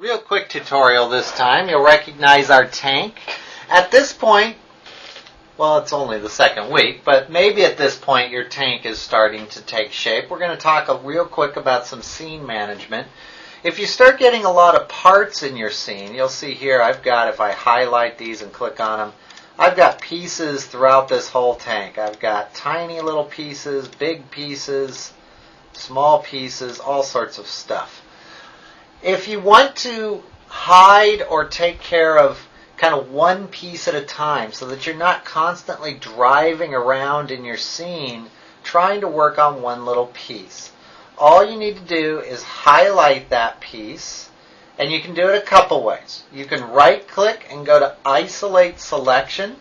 Real quick tutorial this time. You'll recognize our tank. At this point, well, it's only the second week, but maybe at this point your tank is starting to take shape. We're going to talk real quick about some scene management. If you start getting a lot of parts in your scene, you'll see here I've got, if I highlight these and click on them, I've got pieces throughout this whole tank. I've got tiny little pieces, big pieces, small pieces, all sorts of stuff. If you want to hide or take care of kind of one piece at a time so that you're not constantly driving around in your scene trying to work on one little piece, all you need to do is highlight that piece, and you can do it a couple ways. You can right click and go to Isolate Selection,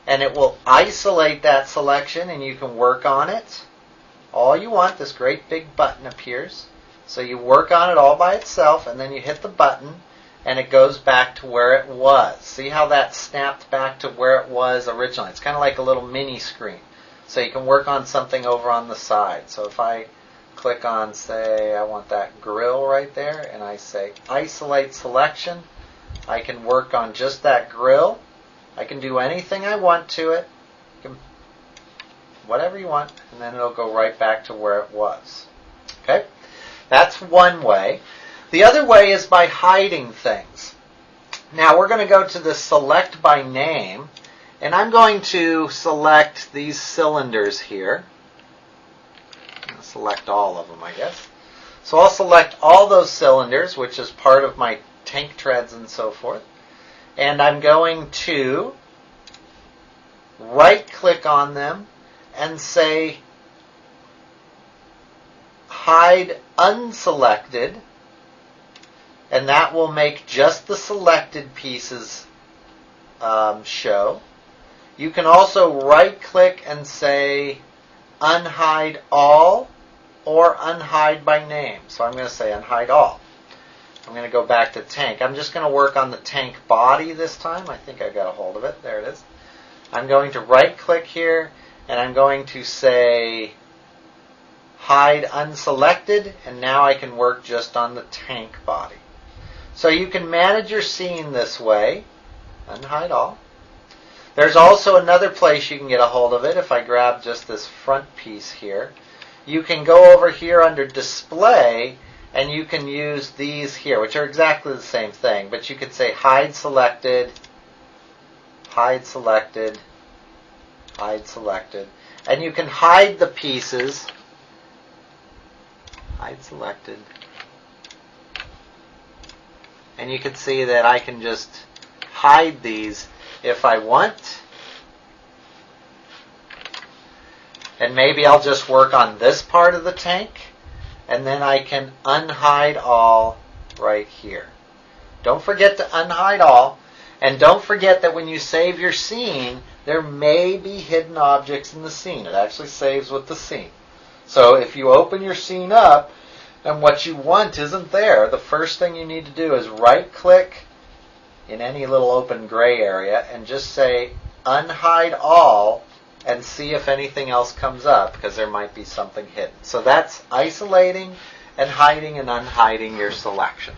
and it will isolate that selection and you can work on it all you want. This great big button appears. So you work on it all by itself, and then you hit the button, and it goes back to where it was. See how that snapped back to where it was originally? It's kind of like a little mini screen. So you can work on something over on the side. So if I click on, say, I want that grill right there, and I say Isolate Selection, I can work on just that grill. I can do anything I want to it, whatever you want, and then it'll go right back to where it was. Okay? That's one way. The other way is by hiding things. Now we're going to go to the Select by Name, and I'm going to select these cylinders here. I'll select all of them, I guess. So I'll select all those cylinders, which is part of my tank treads and so forth. And I'm going to right-click on them and say Hide Unselected, and that will make just the selected pieces show. You can also right-click and say Unhide All or Unhide by Name. So I'm going to say Unhide All. I'm going to go back to tank. I'm just going to work on the tank body this time. I think I got a hold of it. There it is. I'm going to right-click here, and I'm going to say Hide Unselected, and now I can work just on the tank body. So you can manage your scene this way. Unhide all. There's also another place you can get a hold of it. If I grab just this front piece here, you can go over here under Display, and you can use these here, which are exactly the same thing, but you could say Hide Selected, Hide Selected, Hide Selected, and you can hide the pieces. Hide Selected. And you can see that I can just hide these if I want. And maybe I'll just work on this part of the tank, and then I can unhide all right here. Don't forget to unhide all, and don't forget that when you save your scene, there may be hidden objects in the scene. It actually saves with the scene. So if you open your scene up and what you want isn't there, the first thing you need to do is right-click in any little open gray area and just say Unhide All and see if anything else comes up, because there might be something hidden. So that's isolating and hiding and unhiding your selection.